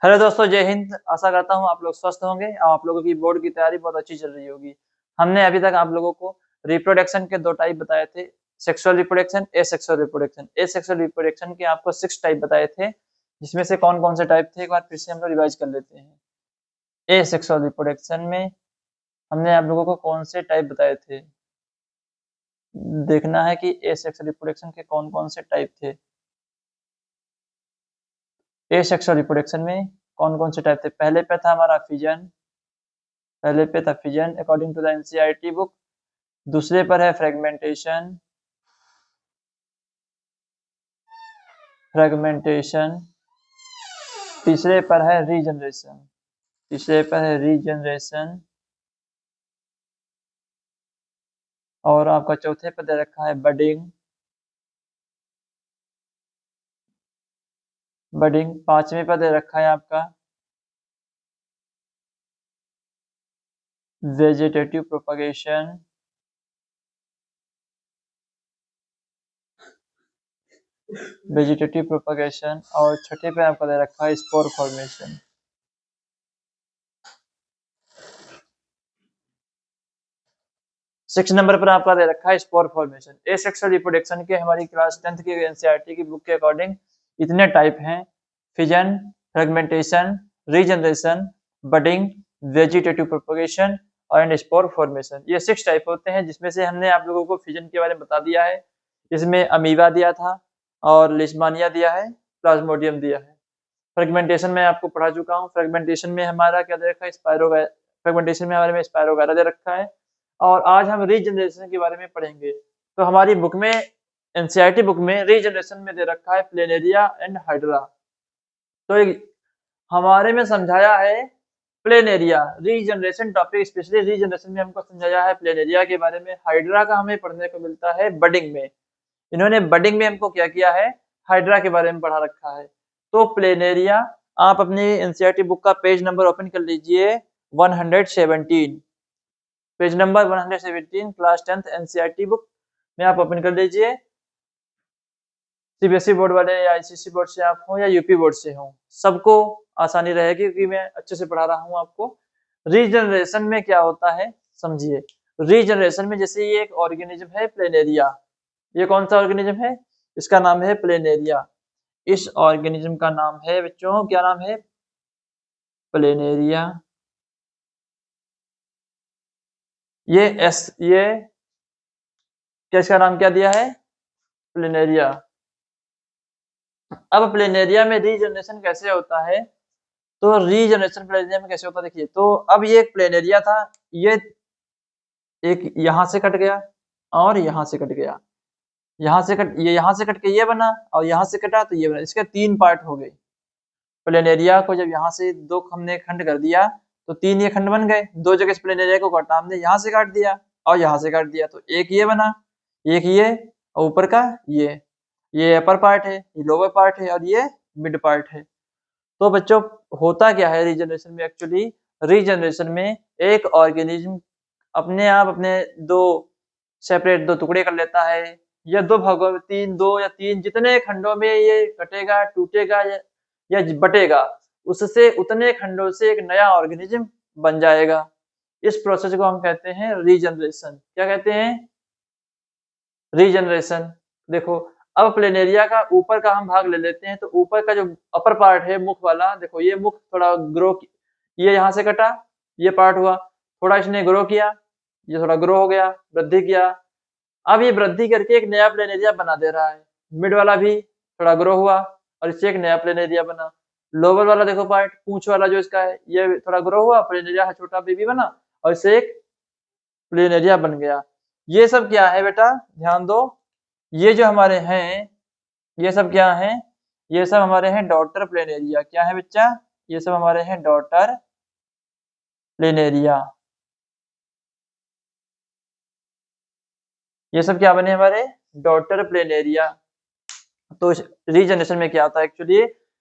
Hello दोस्तों, जय हिंद। आशा करता हूँ आप लोग स्वस्थ होंगे और आप लोगों की बोर्ड की तैयारी बहुत अच्छी चल रही होगी। हमने अभी तक आप लोगों को रिप्रोडक्शन के 2 टाइप बताए थे। Sexual reproduction, asexual reproduction. Asexual reproduction के आपको 6 टाइप बताए थे, जिसमें से कौन-कौन से टाइप थे एक बार फिर से हम लोग रिवाइज कर लेते हैं। एसेक्सुअल रिप्रोडक्शन में हमने आप लोगों को कौन से टाइप बताए थे। देखना है कि एसेक्सुअल रिप्रोडक्शन के कौन-कौन से टाइप थे। एसेक्सुअल रिप्रोडक्शन में कौन-कौन से टाइप थे। पहले पे था हमारा फिजन। पहले पे था fission according to the NCERT book. दूसरे पर है फ्रेगमेंटेशन। फ्रेगमेंटेशन। तीसरे पर है रीजनरेशन। तीसरे पर है रीजनरेशन। और आपका चौथे पर दे रखा है बडिंग। बडिंग। पांचवें पर दे रखा है आपका वेजिटेटिव प्रोपगेशन। Vegetative propagation. और छठे पे आपका दे रखा है स्पोर फॉर्मेशन। सिक्स नंबर पर आपका दे रखा है स्पोर फॉर्मेशन। एसेक्सुअल रिप्रोडक्शन के हमारी क्लास 10th की एनसीईआरटी की बुक के अकॉर्डिंग इतने टाइप हैं। Fission, fragmentation, regeneration, budding, vegetative propagation और स्पोर फॉर्मेशन। ये 6 टाइप होते हैं, जिसमें से हमने आप लोगों को फिजन के बारे में बता दिया है। इसमें अमीबा दिया था और लिस्मानिया दिया है, प्लाज्मोडियम दिया है। फ्रेगमेंटेशन में आपको पढ़ा चुका हूँ। फ्रेगमेंटेशन में हमारा क्या दे रखा है, स्पायरोगाइरा। फ्रेगमेंटेशन में हमारे में स्पायरोगाइरा दे रखा है। और आज हम रीजनरेशन के बारे में पढ़ेंगे। तो हमारी बुक में, एनसीईआरटी बुक में रीजनरेशन में दे रखा है प्लेनेरिया एंड हाइड्रा। तो हमारे में समझाया है planaria regeneration topic, specially regeneration में हमको समझाया है प्लेनेरिया के बारे में। हाइड्रा का हमें पढ़ने को मिलता है बडिंग में। इन्होंने बडिंग में हमको क्या किया है, हाइड्रा के बारे में पढ़ा रखा है। तो प्लेनेरिया, आप अपनी एनसीईआरटी बुक का पेज नंबर ओपन कर लीजिए 117। Page number 117 class 10th NCERT book में आप ओपन कर लीजिए। सीबीएसई बोर्ड वाले या आईसीएसई बोर्ड से आप हो या यूपी बोर्ड से हो, सबको आसानी रहेगी क्योंकि मैं अच्छे से पढ़ा रहा हूँ आपको। रीजनरेशन में क्या होता है समझिए। रीजनरेशन में जैसे ये एक ऑर्गेनिज्म है प्लेनेरिया। ये कौन सा ऑर्गेनिज्म है, इसका नाम है प्लेनेरिया। इस ऑर्गेनिज्म का नाम है बच्चों, क्या नाम है, प्लेनेरिया। ये क्या, इसका नाम क्या दिया है, प्लेनेरिया। अब प्लेनेरिया में रीजनरेशन कैसे होता है, तो रीजनरेशन प्लेनेरिया में कैसे होता है देखिए। तो अब ये एक प्लेनेरिया था, ये एक यहाँ से कट गया और यहाँ से कट गया। यहाँ से कट के ये बना और यहाँ से कटा तो ये बना। इसके 3 पार्ट हो गए। प्लेनेरिया को जब यहाँ से 2 हमने खंड कर दिया तो 3 ये खंड बन गए। 2 जगह से प्लेनेरिया को काटा हमने, यहाँ से काट दिया और यहाँ से काट दिया तो एक ये बना, एक ये और ऊपर का ये अपर पार्ट है, ये लोअर पार्ट है और ये मिड पार्ट है। तो बच्चों होता क्या है रीजनरेशन में, एक्चुअली रीजनरेशन में एक ऑर्गेनिज्म अपने आप अपने 2 सेपरेट 2 टुकड़े कर लेता है, या 2 भागों में, 2 या 3 जितने खंडों में ये कटेगा, टूटेगा या बटेगा, उससे उतने खंडों से एक नया ऑर्गेनिज्म बन जाएगा। इस प्रोसेस को हम कहते हैं रीजनरेशन। क्या कहते हैं, रीजनरेशन। देखो अब प्लेनेरिया का ऊपर का हम भाग ले लेते हैं। तो ऊपर का जो अपर पार्ट है मुख वाला, देखो ये मुख थोड़ा ग्रो, ये यहाँ से कटा, ये पार्ट हुआ, थोड़ा इसने ग्रो किया, ये थोड़ा ग्रो हो गया, वृद्धि किया। अब ये वृद्धि करके एक नया प्लेनेरिया बना दे रहा है। मिड वाला भी थोड़ा ग्रो हुआ और इससे एक नया प्लेनेरिया बना। लोअर वाला देखो पार्ट, पूंछ वाला जो इसका है, ये थोड़ा ग्रो हुआ, प्लेनेरिया छोटा बेबी बना और इससे एक प्लेनेरिया बन गया। ये सब क्या है बेटा, ध्यान दो, ये जो हमारे हैं, ये सब क्या है, ये सब हमारे हैं डॉटर प्लेनेरिया। क्या है बच्चा, ये सब हमारे हैं डॉटर प्लेनेरिया। ये सब क्या बने हमारे, डॉटर प्लेनेरिया। तो रीजनरेशन में क्या होता है, एक्चुअली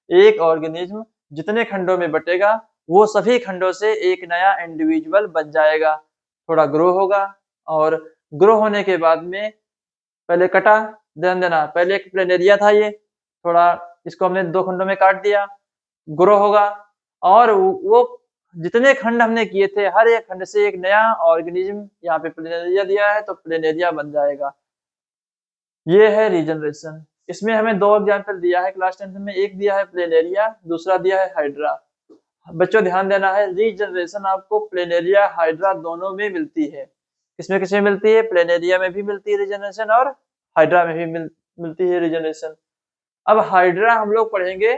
एक ऑर्गेनिज्म जितने खंडों में बटेगा वो सभी खंडों से एक नया इंडिविजुअल बन जाएगा। थोड़ा ग्रो होगा और ग्रो होने के बाद में पहले कटा, ध्यान देना, पहले एक प्लेनेरिया था, ये थोड़ा इसको हमने 2 खंडों में काट दिया, ग्रो होगा और वो जितने खंड हमने किए थे हर एक खंड से एक नया ऑर्गेनिज्म यहाँ पे प्लेनेरिया दिया है तो प्लेनेरिया बन जाएगा। ये है रीजनरेशन। इसमें हमें 2 एग्जाम्पल दिया है क्लास 10th में, एक दिया है प्लेनेरिया, दूसरा दिया है हाइड्रा। बच्चों ध्यान देना है, रीजनरेशन आपको प्लेनेरिया हाइड्रा दोनों में मिलती है। किसमें किसमें मिलती है? प्लेनेरिया में भी मिलती है रीजनरेशन और हाइड्रा में भी मिलती है रीजनरेशन। अब हाइड्रा हम लोग पढ़ेंगे,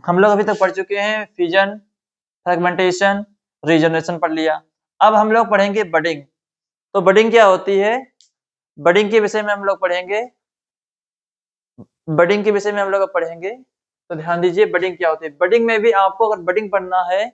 हम लोग अभी तक पढ़ चुके हैं फिजन, फ्रेगमेंटेशन, रीजनरेशन पढ़ लिया। अब हम लोग पढ़ेंगे बडिंग। तो बडिंग क्या होती है? बडिंग के विषय में हम लोग पढ़ेंगे, बडिंग के विषय में हम लोग अब पढ़ेंगे। तो ध्यान दीजिए बडिंग क्या होती है। बडिंग में भी आपको अगर बडिंग पढ़ना है